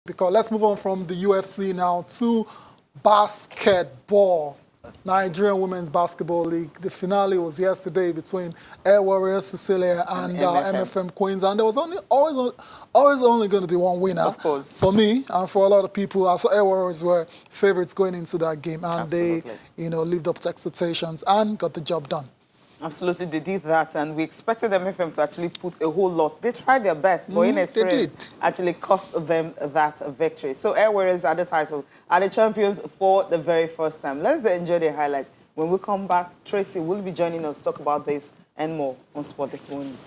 Because let's move on from the UFC now to basketball. Nigerian Women's Basketball League. The finale was yesterday between Air Warriors Sicilia and MFM Queens, and there was always only going to be one winner. Of course. For me and for a lot of people, I saw Air Warriors were favorites going into that game, and Absolutely. they, lived up to expectations and got the job done. Absolutely, they did that, and we expected MFM to actually put a whole lot. They tried their best, but inexperience actually cost them that victory. So Air Warriors are the title, are the champions for the very first time. Let's enjoy the highlights. When we come back, Tracy will be joining us to talk about this and more on Sport This Morning.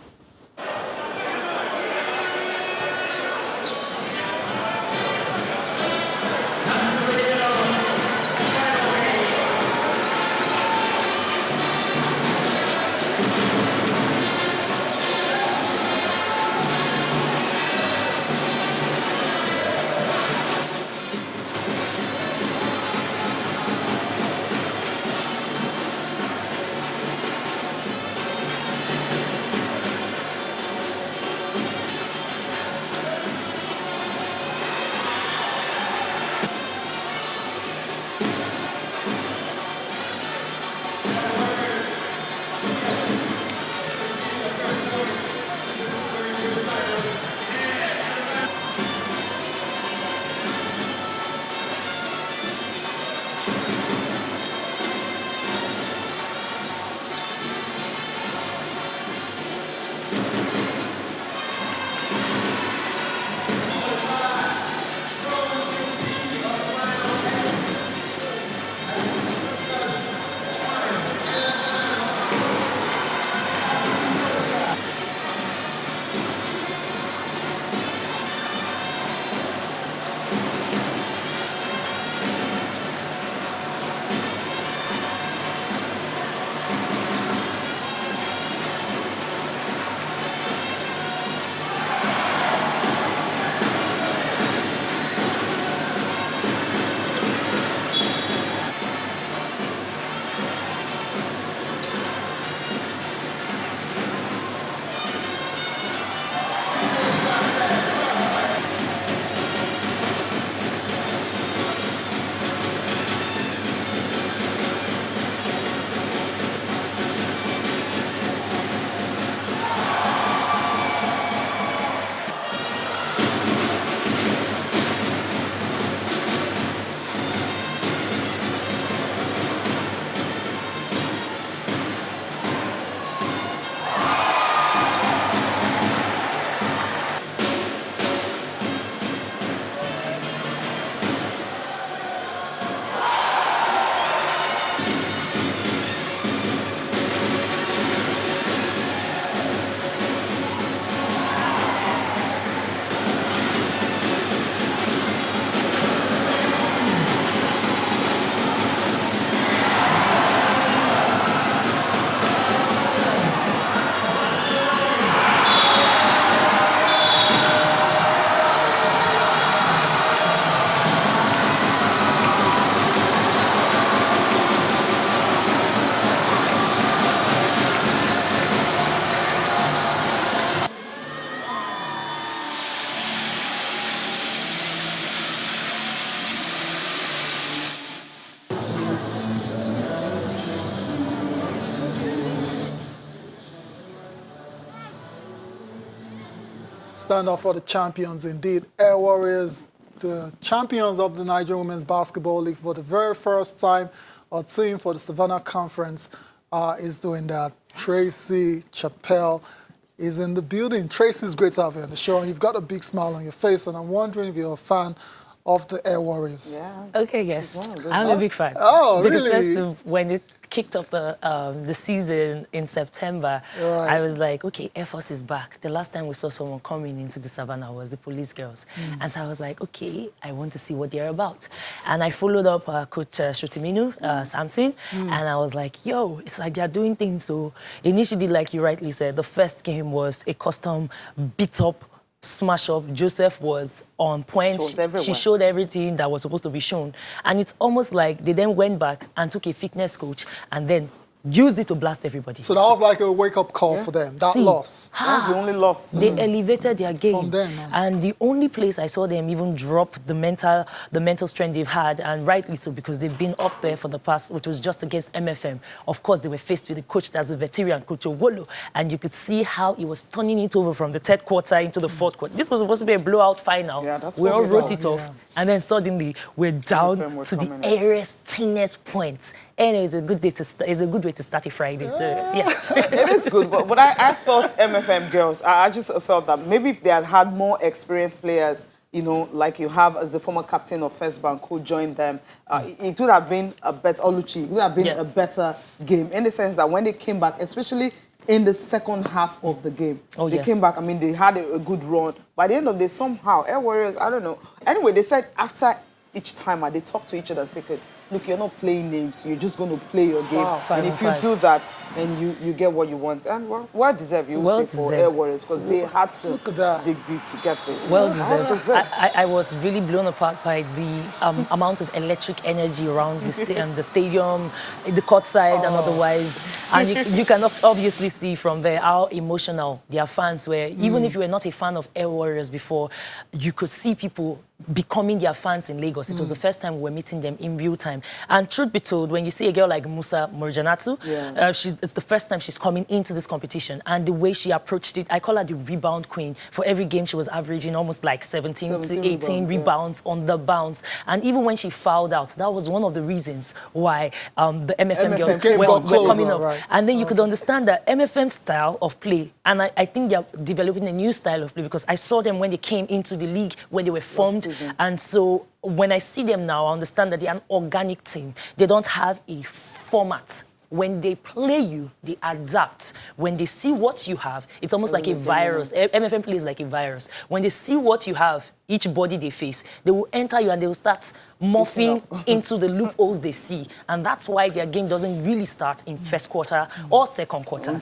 Stand up for the champions indeed. Air Warriors, the champions of the Nigerian Women's Basketball League for the very first time. Our team for the Savannah Conference is doing that. Tracy Chappelle is in the building. Tracy, it's great to have you on the show. And you've got a big smile on your face, and I'm wondering if you're a fan of the Air Warriors. Yeah. Okay, yes. I'm a big fan. Oh, because really? first, when it kicked off the season in September, Right. I was like, okay, Air Force is back. The last time we saw someone coming into the Savannah was the police girls. And so I was like, okay, I want to see what they're about. And I followed up Coach Shotiminu Samson, and I was like, yo, it's like they're doing things. So initially, like you rightly said, the first game was a custom beat-up smash up. Joseph was on point. She showed everything that was supposed to be shown. And it's almost like they then went back and took a fitness coach and then used it to blast everybody. So that was like a wake-up call for them, that loss. That's the only loss. They elevated their game. From then on. And the only place I saw them even drop the mental strength they've had, and rightly so, because they've been up there for the past, which was just against MFM. Of course, they were faced with a coach that's a veteran, Coach Owolo, and you could see how he was turning it over from the third quarter into the fourth quarter. This was supposed to be a blowout final. Yeah, that's we what all we wrote saw. it off, and then suddenly we're down MFM to the coming up. teeniest point. Anyway, it's a good way to start a Friday. So yes. It is good, but I thought MFM girls, I just felt that maybe if they had more experienced players, you know, like you have as the former captain of First Bank who joined them, it would have been a better, Oluchi, it would have been a better game in the sense that when they came back, especially in the second half of the game, they came back, I mean, they had a good run. By the end of the day, somehow, Air Warriors, I don't know. Anyway, they said after each timer, they talked to each other and said, look, you're not playing names, you're just going to play your game. Wow. And if you do that, then you get what you want. And well deserved, you would say, for Air Warriors, because they had to dig deep to get this. Well That's deserved. just it. I was really blown apart by the amount of electric energy around the stadium, the court side and otherwise. And you can obviously see from there how emotional their fans were. Even if you were not a fan of Air Warriors before, you could see people becoming their fans in Lagos. It was the first time we were meeting them in real time. And truth be told, when you see a girl like Musa Morjanatu, it's the first time she's coming into this competition. And the way she approached it, I call her the rebound queen. For every game, she was averaging almost like 17 to 18 rebounds on the bounce. And even when she fouled out, that was one of the reasons why the MFM girls were coming up. Right. And then you could understand that MFM style of play, and I think they're developing a new style of play, because I saw them when they came into the league, when they were formed. And so when I see them now, I understand that they're an organic team. They don't have a format. When they play you, they adapt. When they see what you have, it's almost like a virus. MFM plays like a virus. When they see what you have, each body they face, they will enter you and they will start morphing into the loopholes they see. And that's why their game doesn't really start in first quarter or second quarter.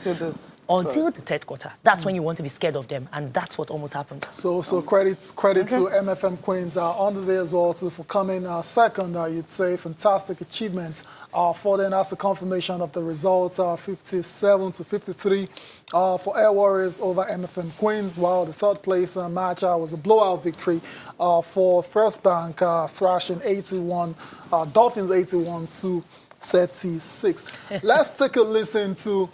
Until the third quarter. That's when you want to be scared of them. And that's what almost happened. So credit to MFM Queens on the day as well for coming second, you'd say. Fantastic achievement for them. That's a confirmation of the results, 57 to 53 for Air Warriors over MFM Queens, while the third place match was a blowout victory for First Bank, thrashing 81, Dolphins 81 to 36. Let's take a listen to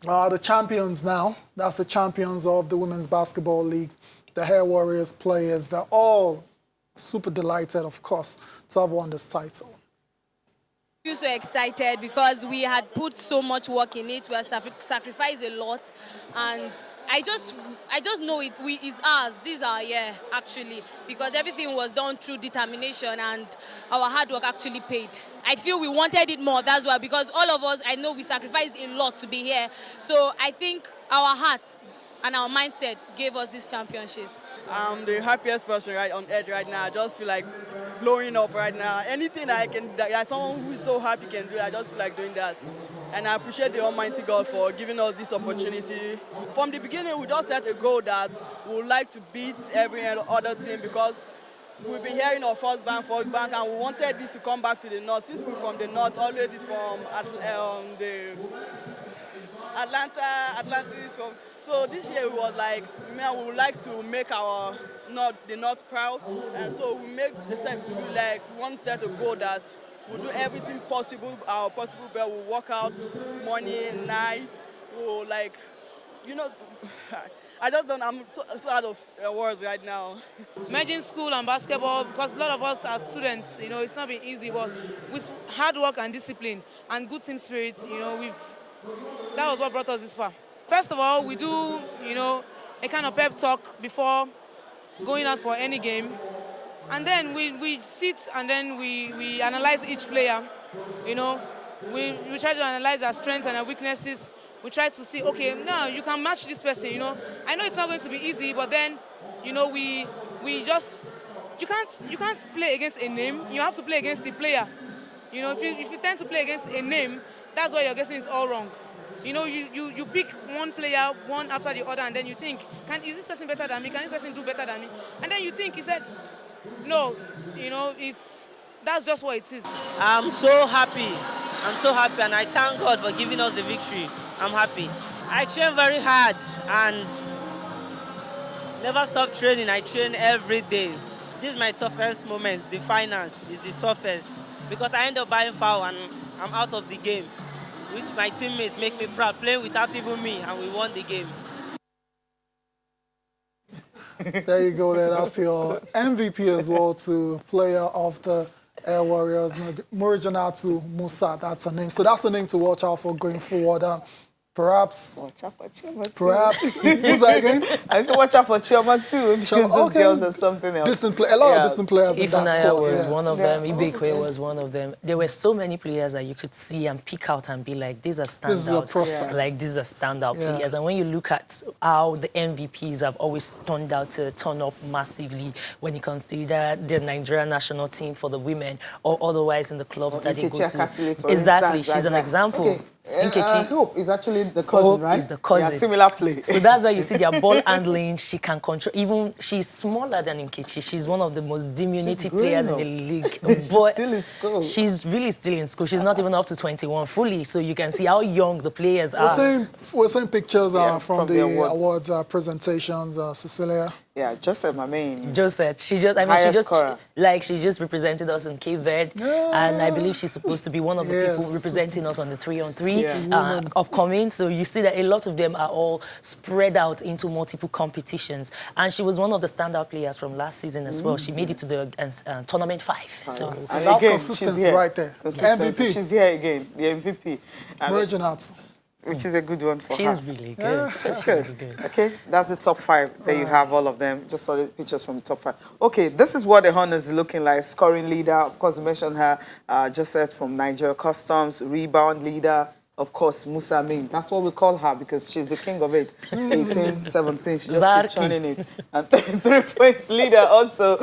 the champions now. That's the champions of the Women's Basketball League, the Air Warriors players. They're all super delighted, of course, to have won this title. I feel so excited because we had put so much work in it. We have sacrificed a lot, and I just know it is ours. These are actually, because everything was done through determination and our hard work actually paid. I feel we wanted it more. That's why, because all of us, I know we sacrificed a lot to be here. So I think our hearts and our mindset gave us this championship. I'm the happiest person on edge right now. I just feel like blowing up right now. Anything that I can, that someone who is so happy can do, I just feel like doing that. And I appreciate the Almighty God for giving us this opportunity. From the beginning, we just set a goal that we would like to beat every other team, because we've been hearing of First Bank, and we wanted this to come back to the north. Since we're from the north, always is from the Atlantis. So this year we was like, man, we would like to make our the north proud, and so we want to set a goal that we'll do everything possible, our possible best. We'll work out morning, night. We'll I just don't. I'm so out of words right now. Merging school and basketball, because a lot of us are students, it's not been easy, but with hard work and discipline and good team spirit, that was what brought us this far. First of all, we do, a kind of pep talk before going out for any game. And then we sit and then we analyze each player, We try to analyze our strengths and our weaknesses. We try to see, okay, now you can match this person, I know it's not going to be easy, but then, we just, you can't play against a name. You have to play against the player. If you tend to play against a name, that's why you're getting it all wrong. You pick one player, one after the other, and then you think, is this person better than me? Can this person do better than me? And then you think, he said, no, that's just what it is. I'm so happy I'm so happy, and I thank God for giving us the victory. I'm happy. I train very hard and never stop training. I train every day. This is my toughest moment. The finals is the toughest because I end up buying foul and I'm out of the game, which my teammates make me proud, playing without even me, and we won the game. There you go. There, that's your MVP as well, to player of the Air Warriors, Murijanatu Musa. That's her name. So that's the name to watch out for going forward. Perhaps, who's that again? I said watch out for Chioma too, because those girls are something else. A lot of distant players in that Ifunaya squad. was one of them, Ibekwe was one of them. There were so many players that you could see and pick out and be like, these are standouts. This is a prospect. Like, these are standout players. And when you look at how the MVPs have always turned out to turn up massively when you consider the Nigerian national team for the women or otherwise in the clubs that they go to. Exactly, she's an example. Okay. Nkechi Hope is actually the cousin, right? Is the cousin. Yeah, similar play. So that's why you see their ball handling. She can control. Even she's smaller than Nkechi. She's one of the most diminutive players in the league. She's still in school. She's really still in school. She's not even up to 21 fully. So you can see how young the players are. We're seeing pictures from the awards presentations. Cecilia. Yeah, Joseph, my main. Joseph, she just represented us in Cape Verde, and I believe she's supposed to be one of the people representing us on the 3-on-3 upcoming. So you see that a lot of them are all spread out into multiple competitions, and she was one of the standout players from last season as well. She made it to the tournament 5. So and that's consistency right there. MVP. She's here again, the MVP. Virgin Arts. Which is a good one for her. She's really good. She's good. Really good. Okay, that's the top 5. There you have all of them. Just saw the pictures from the top 5. Okay, this is what the Honors is looking like. Scoring leader, of course, we mentioned her, Josette from Nigeria Customs. Rebound leader, of course, Musa Amin. That's what we call her because she's the king of it. 18, 17, she just keeps churning it. And 3 points leader also,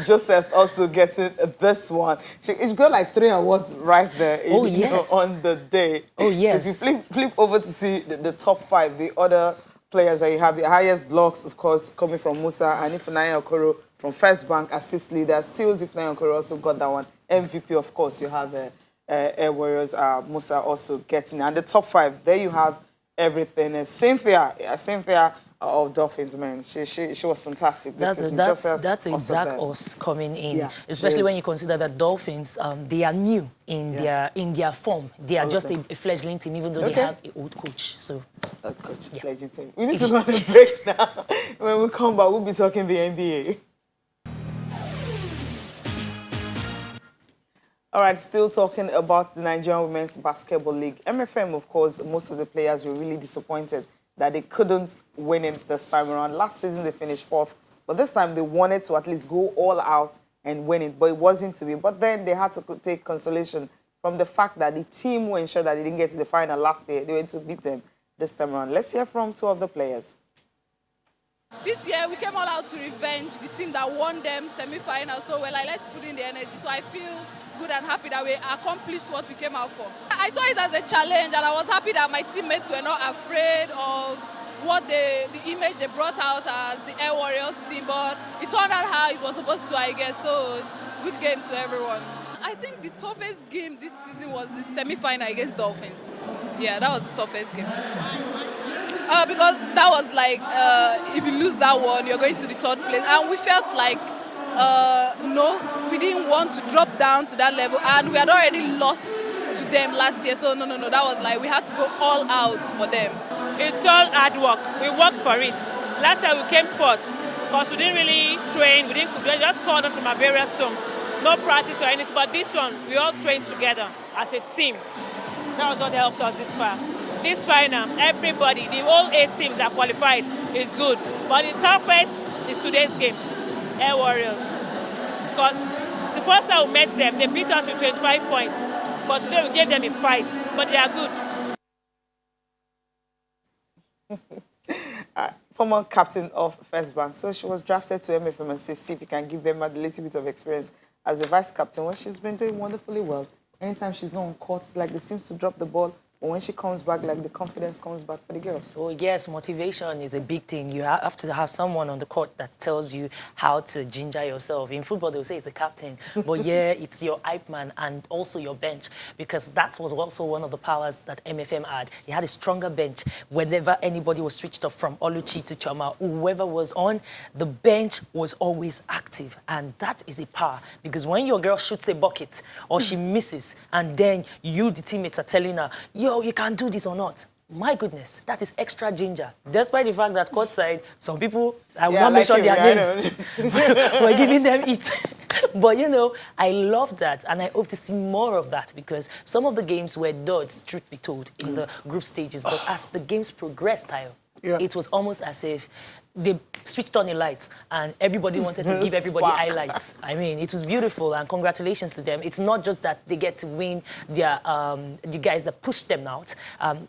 Joseph also getting this one. She got like 3 awards right there on the day. Oh, yes. So if you flip over to see the top 5, the other players that you have, the highest blocks, of course, coming from Musa and Ifunanya Okoro from First Bank, assist leader. Still, Ifunanya Okoro also got that one. MVP, of course, you have Air Warriors, Musa also getting. And the top 5, there you have everything. Cynthia of Dolphins, man, she was fantastic. That's exact us coming in, especially when you consider that Dolphins, they are new in their form. They are just a fledgling team, even though they have an old coach. So, fledgling team. We need to go on a break now. When we come back, we'll be talking the NBA. All right, still talking about the Nigerian Women's Basketball League. MFM, of course, most of the players were really disappointed that they couldn't win it this time around. Last season, they finished 4th, but this time they wanted to at least go all out and win it, but it wasn't to be. But then they had to take consolation from the fact that the team who ensured that they didn't get to the final last year, they went to beat them this time around. Let's hear from 2 of the players. This year, we came all out to revenge the team that won them semi-final. So we're like, let's put in the energy. So I feel good and happy that we accomplished what we came out for. I saw it as a challenge, and I was happy that my teammates were not afraid of what the image they brought out as the Air Warriors team. But it turned out how it was supposed to, I guess. So good game to everyone. I think the toughest game this season was the semi-final against Dolphins. Yeah, that was the toughest game. Because that was like, if you lose that one, you're going to the 3rd place. And we felt like, no, we didn't want to drop down to that level. And we had already lost to them last year. So, no, that was like, we had to go all out for them. It's all hard work. We worked for it. Last year we came 4th because we didn't really train. They just called us from our various home. No practice or anything. But this one, we all trained together as a team. That was what helped us this far. This final, everybody, the whole 8 teams that qualified is good. But the toughest is today's game, Air Warriors. Because the first time we met them, they beat us with 25 points. But today we gave them a fight, but they are good. Former captain of First Bank. So she was drafted to MFM and see if we can give them a little bit of experience as a vice captain. Well, she's been doing wonderfully well. Anytime she's not on court, it's like they seems to drop the ball But when she comes back, like the confidence comes back for the girls. Oh, yes, motivation is a big thing. You have to have someone on the court that tells you how to ginger yourself. In football, they'll say it's the captain. But yeah, it's your hype man and also your bench, because that was also one of the powers that MFM had. They had a stronger bench. Whenever anybody was switched off from Oluchi to Choma, whoever was on, the bench was always active. And that is a power, because when your girl shoots a bucket or she misses, and then you, the teammates, are telling her, yo, you can do this or not. My goodness, that is extra ginger. Despite the fact that courtside, some people, I will not mention their name, we're giving them it. But, you know, I love that, and I hope to see more of that, because some of the games were duds, truth be told, in the group stages. But as the games progressed, it was almost as if they switched on the lights and everybody wanted to give everybody highlights. I mean, it was beautiful, and congratulations to them. It's not just that they get to win their, the guys that pushed them out,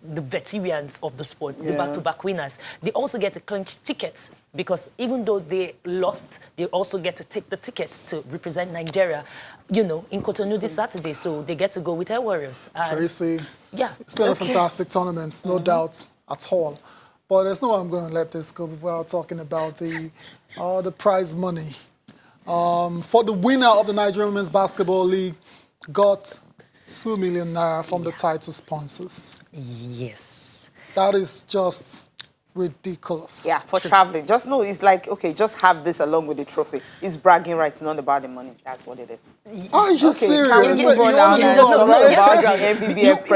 the veterans of the sport, the back-to-back winners. They also get to clinch tickets, because even though they lost, they also get to take the tickets to represent Nigeria, you know, in Cotonou this Saturday. So they get to go with Air Warriors. Tracy, yeah, it's been a fantastic tournament, no doubt at all. But there's no way I'm going to let this go without talking about the prize money. For the winner of the Nigerian Women's Basketball League, got 2 million naira from the title sponsors. Yes. That is just ridiculous. Yeah, for traveling. Just know it's like, okay, just have this along with the trophy. It's bragging rights, not about the money. That's what it is. Are you serious? Can we move on now?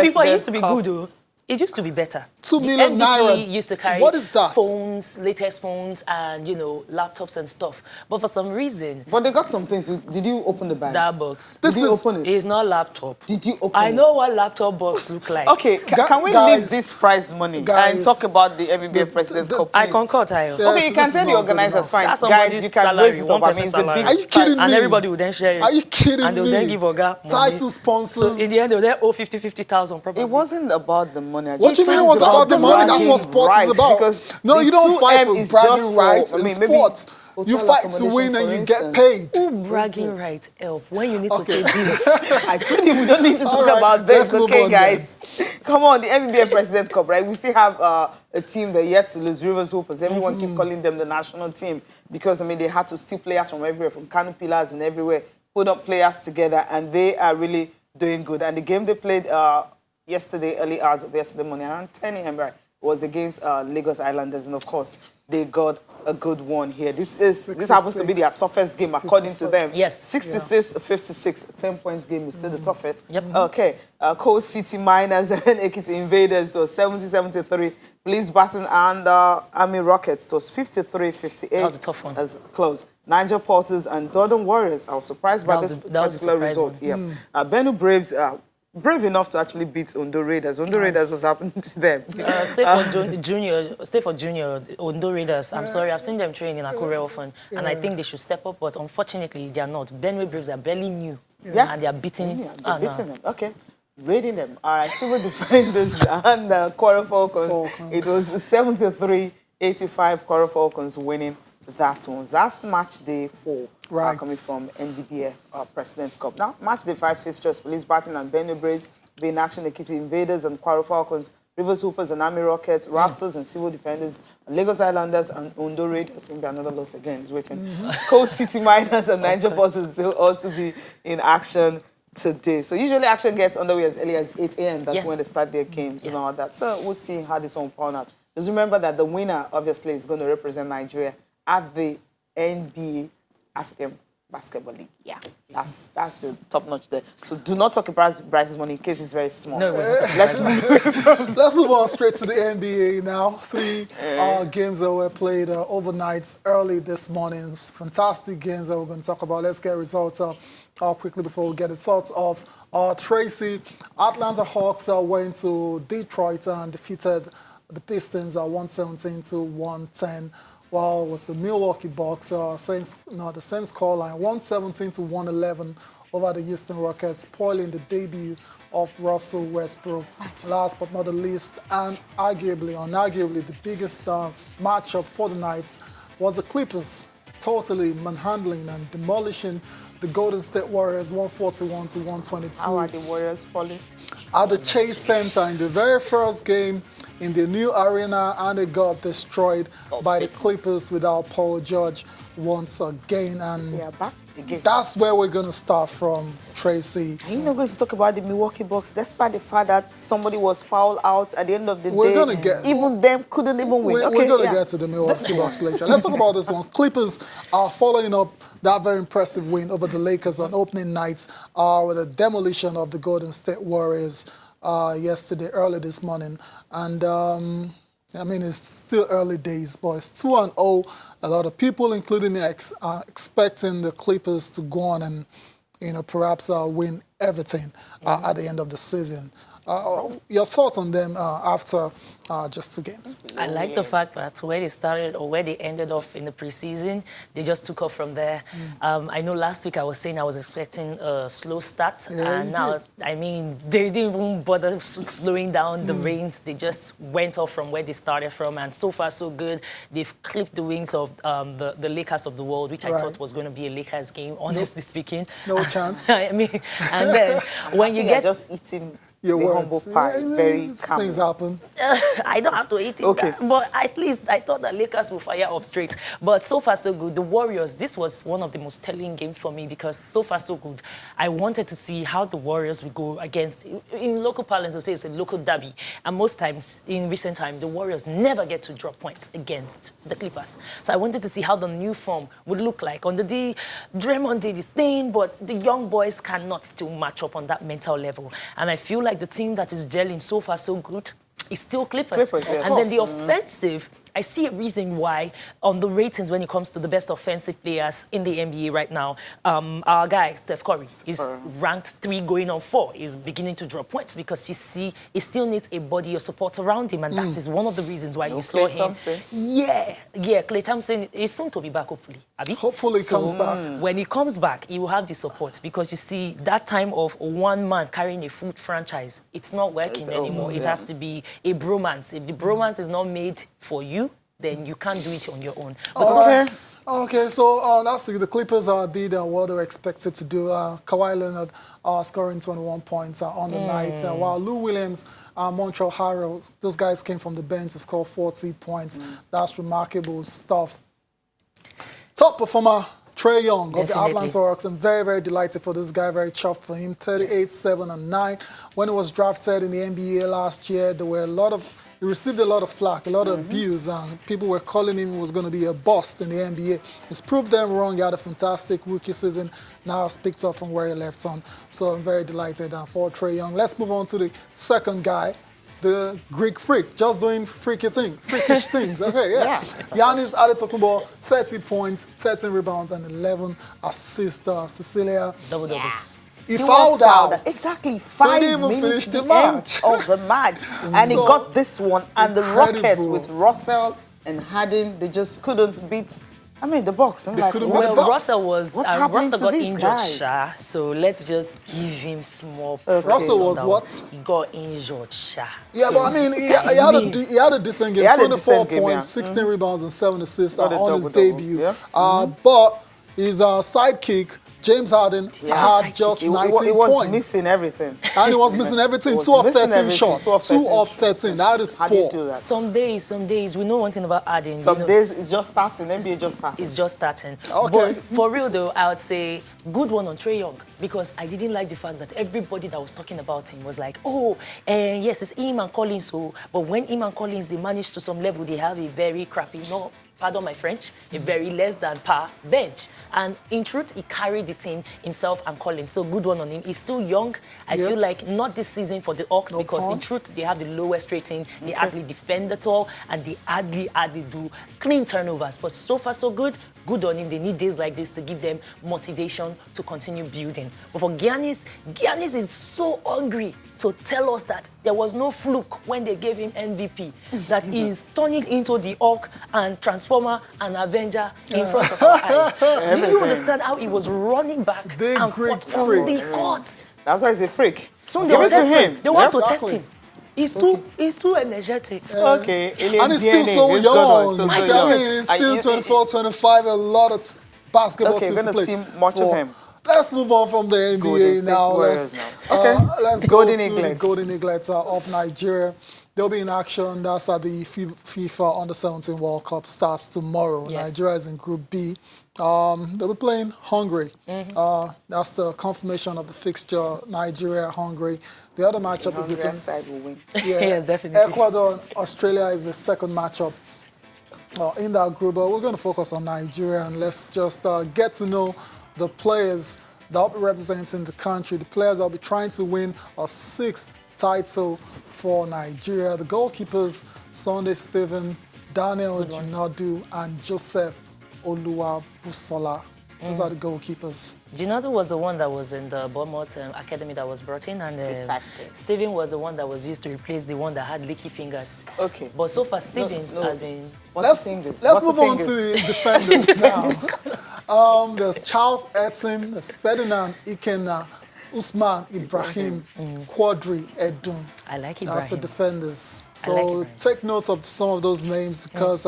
Before it used to be good, though. It used to be better. 2 million naira. Used to carry what is that? Phones, latest phones, and, you know, laptops and stuff. But for some reason... But they got some things. Did you open the bag? That box. Did you open it? It's not laptop. Did you open it? I know what laptop box look like. Okay, can we leave this prize money and talk about the MBBF President's Cup? I concur, Tayo. Okay, you can tell the organizers, fine. That's Guys, you can salary, raise it one up. person salary. Are you kidding me? And everybody will then share it. Are you kidding me? And they'll then give Oga money. Title sponsors. So in the end, they'll then owe 50,000 probably. It wasn't about the money. What do you mean it was about the money? That's what sports is about. No, you don't fight for bragging rights in sports. You fight to win and you get paid. Who bragging rights help when you need to pay bills? I told you we don't need to talk about this, okay, guys? Come on, the NBA President Cup, right? We still have a team that yet to lose, Rivers Hoopers. Everyone keep calling them the national team because, I mean, they had to steal players from everywhere, from Kano Pillars and everywhere, put up players together, and they are really doing good. And the game they played yesterday, early hours of yesterday morning, around 10 a.m., right, was against Lagos Islanders, and of course, they got a good one here. This happens to be their toughest game, according to them. Yes. 66-56, 10 points game is still the toughest. Yep. Okay, Coast City Miners and Ekiti Invaders, it was 70-73. Police Baton and Army Rockets, it was 53-58. That was a tough one. As close. Niger Porters and Dodon Warriors. I was surprised by this particular result. Yeah. Benue Braves brave enough to actually beat Ondo Raiders. Ondo Raiders was happening to them. Stay for junior, Ondo Raiders. I'm sorry, I've seen them train in Akure often, and I think they should step up, but unfortunately, they are not. Benue Braves are barely new, and they are beating, them. Okay. Raiding them. All right, Civil Defenders and Kwara Falcons. It was 73-85, Kwara Falcons winning that one. That's match day 4. Right. Coming from NBBF President's Cup. Now, match day 5 fixtures, Police Baton and Benue Braves, being action, Ekiti Invaders and Kwara Falcons, Rivers Hoopers and Army Rockets, Raptors and Civil Defenders, and Lagos Islanders and Ondo Raiders. Maybe another loss again is waiting. Coast City Miners and Niger Porters will also be in action today. So usually action gets underway as early as 8 a.m. That's when they start their games and all that. So we'll see how this one pan out. Just remember that the winner, obviously, is going to represent Nigeria at the NBA African Basketball League. Yeah, that's the top notch there. So do not talk about Bryce's money in case it's very small. No, let's move on straight to the NBA now. 3 games that were played overnight early this morning. Fantastic games that we're going to talk about. Let's get results quickly before we get the thoughts of Tracy. Atlanta Hawks went to Detroit and defeated the Pistons 117-110. While it was the Milwaukee Bucks, the same scoreline, 117-111 over the Houston Rockets, spoiling the debut of Russell Westbrook. Last but not the least, and unarguably, the biggest matchup for the night was the Clippers totally manhandling and demolishing the Golden State Warriors 141 to 122. How are the Warriors falling? At the Chase Center in the very first game in the new arena, and it got destroyed by the Clippers without Paul George once again. And They are back again. that's where we're going to start from, Tracy. Are you not going to talk about the Milwaukee Bucks, despite the fact that somebody was fouled out at the end of the We're day? gonna get- even them couldn't even win. We're Okay, going to yeah. get to the Milwaukee Bucks later. Let's talk about this one. Clippers are following up that very impressive win over the Lakers on opening night with a demolition of the Golden State Warriors yesterday, early this morning. And I mean, it's still early days, but it's 2-0. A lot of people, including me, are expecting the Clippers to go on and, perhaps win everything at the end of the season. Your thoughts on them after just 2 games? I like the fact that where they started or where they ended off in the preseason, they just took off from there. I know last week I was saying I was expecting a slow start, and now, I mean, they didn't even bother slowing down the reins. They just went off from where they started from, and so far so good. They've clipped the wings of the Lakers of the world, which I thought was going to be a Lakers game, honestly speaking. No chance. I mean, and then when you get... just eating Your the words. humble pie, very These calm. things happen. I don't have to eat it, Okay. but at least I thought the Lakers will fire up straight. But so far, so good. The Warriors, this was one of the most telling games for me because so far, so good. I wanted to see how the Warriors would go against, in local parlance, they'll say it's a local derby. And most times, in recent time, the Warriors never get to drop points against the Clippers. So I wanted to see how the new form would look like. On the day, Draymond did his thing, but the young boys cannot still match up on that mental level. And I feel like the team that is gelling so far so good is still Clippers. Yes. And then the offensive, I see a reason why on the ratings when it comes to the best offensive players in the NBA right now, our guy, Steph Curry, is ranked 3 going on 4. He's beginning to drop points because you see he still needs a body of support around him, and that is one of the reasons why you saw Klay him. Thompson. Yeah, Klay Thompson is soon to be back, hopefully. Abi? Hopefully he comes back. When he comes back, he will have the support because you see that time of one man carrying a food franchise, it's not working anymore. It has to be a bromance. If the bromance is not made for you, then you can't do it on your own. But Okay, so last week the Clippers did what they were expected to do. Kawhi Leonard scoring 21 points on the night, while Lou Williams, Montreal Harrell, those guys came from the bench to score 40 points. That's remarkable stuff. Top performer, Trae Young of the Atlanta Hawks. I'm very, very delighted for this guy, very chuffed for him. 38, 7, and 9. When he was drafted in the NBA last year, there were he received a lot of flack, a lot of abuse, and people were calling him was going to be a bust in the NBA. He's proved them wrong. He had a fantastic rookie season. Now has picked up from where he left on. So I'm very delighted for Trae Young. Let's move on to the second guy, the Greek freak, just doing freakish things. Okay, yeah. Giannis Antetokounmpo, 30 points, 13 rebounds, and 11 assists. Cecilia. double doubles. He fouled out. Exactly, So 5 he didn't even minutes finish the the match. end of the match. And he So got this one. And the Rockets incredible. with Russell and Harden, they just couldn't beat, the Bucks. I'm They like, couldn't what? beat the Well, Bucks. Russell happening to got these injured, guys? Sha. So let's just give him small Okay. praise Russell on was that what? one. He got injured, Sha. Yeah, So, but I mean, he had a decent game. He had a 24 decent game, points, yeah. 16 rebounds, and 7 assists Got a on his double-double, debut. yeah. But his sidekick, James Harden, had just He 19 was points. missing everything. And he was missing everything. He was 2 of missing 13 everything, shots. 2 of 2 of 13 13. That is How do you do poor. that? some days, we know one thing about Harden. Some days it's just starting. NBA just starting. It's just starting. Okay. But for real though, I would say good one on Trae Young because I didn't like the fact that everybody that was talking about him was like, yes, it's him and Collins. But when him and Collins, they manage to some level, they have a very crappy, pardon my French, a very less than par bench. And in truth, he carried the team himself and Collins. So good one on him. He's still young. I feel like not this season for the Hawks because in truth, they have the lowest rating. They hardly defend at all and they hardly do clean turnovers. But so far, so good. Good on him. They need days like this to give them motivation to continue building. But for Giannis is so hungry to tell us that there was no fluke when they gave him MVP, that he is turning into the Hulk and Transformer and Avenger in front of our eyes. Do you understand how he was running back Big and Greek forth on freak. the court? That's why he's a freak. So Give they will it to test him. him. They want to Exactly. test him. He's too energetic. Okay. And he's still so young. So I young. mean, he's still 24, 25, a lot of basketball Okay, still we're to going play. to see much of him. Let's move on from the NBA Golden State now. Warriors Let's The go Golden to the Eaglets. Golden Eaglets of Nigeria. They'll be in action. That's at the FIFA Under-17 World Cup starts tomorrow. Yes. Nigeria is in Group B. They'll be playing Hungary. That's the confirmation of the fixture, Nigeria-Hungary. The other matchup is between... side will win. Yes, definitely. Ecuador and Australia is the second matchup in that group. But we're going to focus on Nigeria, and let's just get to know the players that will be representing the country, the players that will be trying to win a 6th title for Nigeria. The goalkeepers, Sunday Stephen, Daniel Ronaldo, and Joseph Oluwabusola. Those are the goalkeepers. Gennaro was the one that was in the Bournemouth academy that was brought in, and Precisely. Steven was the one that was used to replace the one that had leaky fingers. Okay. But so far, Stevens has been... Let's move on to the defenders now. There's Charles Etim, there's Ferdinand Ikenna, Usman Ibrahim, Quadri Edun. I like Ibrahim. That's the defenders. I like So Ibrahim. take notes of some of those names because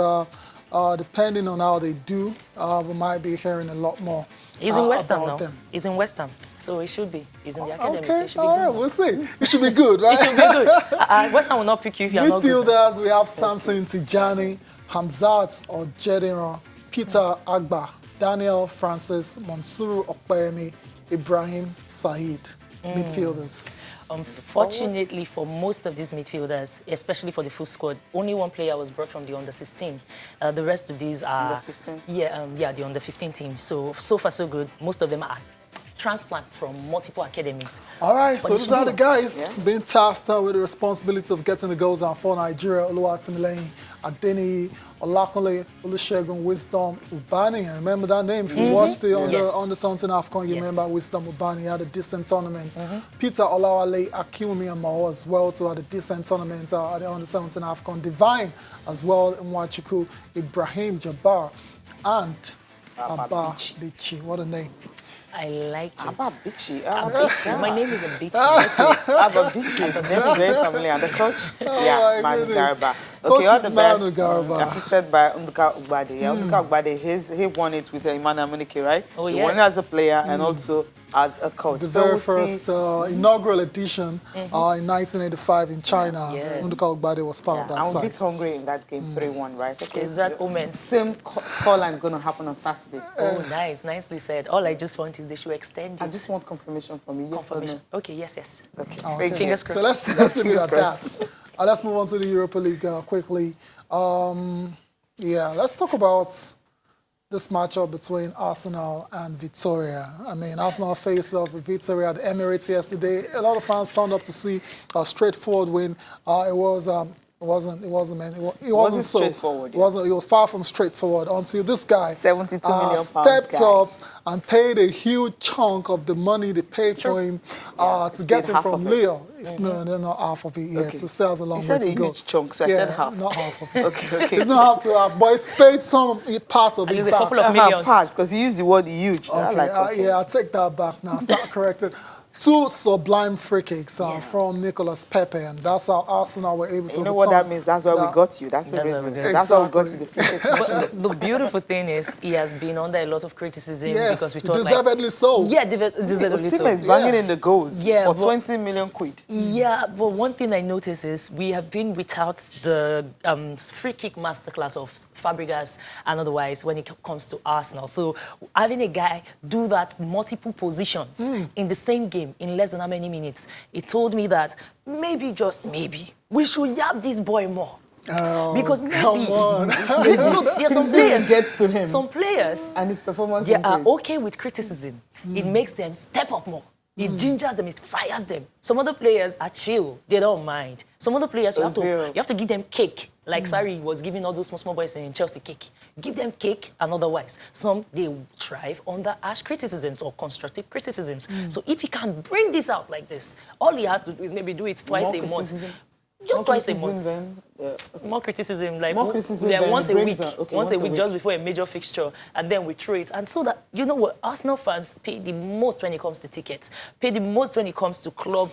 depending on how they do, we might be hearing a lot more. He's in West Ham about now. them. He's in West Ham, so he should be. He's in the academy, so Okay, he should be all good. right, we'll see. It should be good, right? He should be good. West Ham will not pick you if you're not good. Midfielders, we have Samson Tijani, Hamzat Ojedira, Peter Agba, Daniel Francis, Monsuru Okpeyemi, Ibrahim Said. Midfielders. Unfortunately, for most of these midfielders, especially for the full squad, only one player was brought from the under-16. The rest of these are... Under-15? The under-15 team. So far, so good. Most of them are transplants from multiple academies. All right, But so they these should are be the good. guys being tasked with the responsibility of getting the goals out for Nigeria. Oluwatimileyin Adeniyi, Olakunle Olusegun, Wisdom Ubani. I remember that name. If you watched the under 17 AFCON, you remember Wisdom Ubani. He had a decent tournament. Peter Olawale Akinwumi Amao as well, too, had a decent tournament at the under 17 AFCON. Divine as well, Nwachukwu, Ibrahim Jabbar, and Abba Bichi. What a name. I like it. Abba Bichi. Abichi. My name is Abichi. Abba Bichi. That's very familiar. And the coach? Manu Garba. Coach all is the best. Manu Garba. Assisted by Unduka Ugbade. Yeah, Unduka Ugbade, he won it with Emmanuel Munike, right? Oh, He yes. won it as a player and also as a coach. The So very we'll first inaugural edition in 1985 in China. Yes. Unduka Ugbade was part of that and we side. beat Hungary in that game 3-1, right? Okay. Is that Omen? Same scoreline is going to happen on Saturday. Oh, nice. Nicely said. All I just want is they should extend it. I just want confirmation from you. Yes Confirmation. Or Okay, yes. no? Okay. Oh, Very okay. good. Fingers So crossed. let's leave it at Fingers that. Let's move on to the Europa League quickly. Let's talk about this matchup between Arsenal and Victoria. I mean, Arsenal faced off with Victoria at the Emirates yesterday. A lot of fans turned up to see a straightforward win. It wasn't so straightforward, It was far from straightforward until this guy 72 million pounds stepped guy. up and paid a huge chunk of the money they paid for him to get him half from of it. Lille. No, they're not half of it yet. Okay. So still has a long You way said to a go. huge chunk, so I said half. Not half of it. Okay. It's not half to half, but it's paid some part of At it least a back. couple of millions. Parts, because you used the word huge. I Okay, like okay. I'll take that back now. Start corrected. Two sublime free kicks Yes. from Nicolas Pepe, and that's how Arsenal were able to You know what that overturn means? That's why we got you. That's the That's why reason. we got you. That's why we got you the free kicks. But the beautiful thing is he has been under a lot of criticism because we Yes, thought deservedly so. deservedly so. Osimhen is banging in the goals Yeah, for but- 20 million quid. Yeah, but one thing I notice is we have been without the free kick masterclass of Fabregas and otherwise when it comes to Arsenal. So having a guy do that multiple positions in the same game in less than how many minutes, it told me that maybe, just maybe, we should yab this boy more. Because maybe, come on. look, there's some players. Gets to him. Some players, And his performance they are increased. okay with criticism. It makes them step up more. It gingers them, it fires them. Some other players are chill, they don't mind. Some other players, you have to give them cake. Like Sarri was giving all those small boys in Chelsea cake. Give them cake and otherwise. Some, they thrive under harsh criticisms or constructive criticisms. So if he can bring this out like this, all he has to do is maybe do it twice More a month. criticism. Just twice a month. Then? More criticism, like More criticism yeah, than once a week, praise. Okay, once a week, week. just before a major fixture, and then we throw it. And so that, you know what, Arsenal fans pay the most when it comes to tickets, pay the most when it comes to club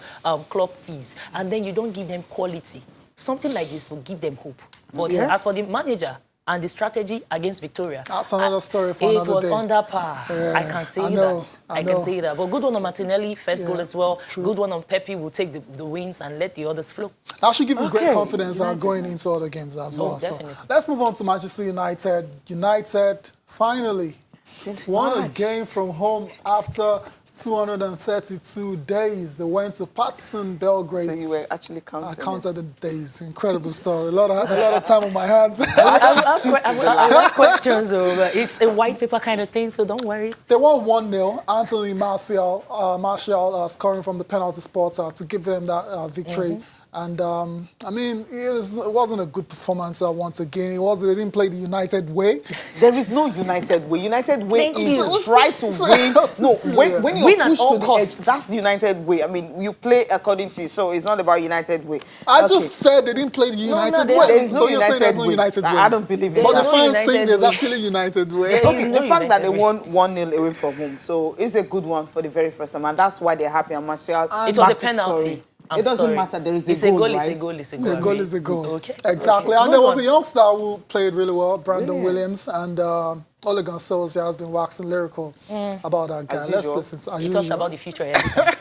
fees, and then you don't give them quality. Something like this will give them hope. But as for the manager and the strategy against Victoria, that's another story for another day. It was under par. I can say that. I can say that. But good one on Martinelli, first goal as well. True. Good one on Pepe will take the wins and let the others flow. That should give you great confidence going into other games as well. Definitely. So let's move on to Manchester United. United finally won a game from home after 232 days. They went to Partizan Belgrade. So you were actually counting. I counted the days. Incredible story. A lot of time on my hands. I have questions, but it's a white paper kind of thing, so don't worry. They won 1-0. Anthony Martial scoring from the penalty spot to give them that victory. And, I mean, it wasn't a good performance once again. They didn't play the United way. There is no United way. United way is try to win. No, when you win push at all to the costs. edge, that's the United way. I mean, you play according to you, so it's not about United way. I just said they didn't play the United way. There is no so you're saying there's no United way. I don't believe it. But the fans think there's actually United way. The fact that they won 1-0 away from home, so it's a good one for the very first time, and that's why they're happy. And Martial, it was a penalty. It doesn't matter. There is a goal, right? It's a goal. A goal is a goal. Okay. Exactly. Okay. And there was a youngster who played really well, Brandon Williams, and Ole Gunnar Solskjaer has been waxing lyrical about that guy. As Let's usual. listen. He talks about the future every time.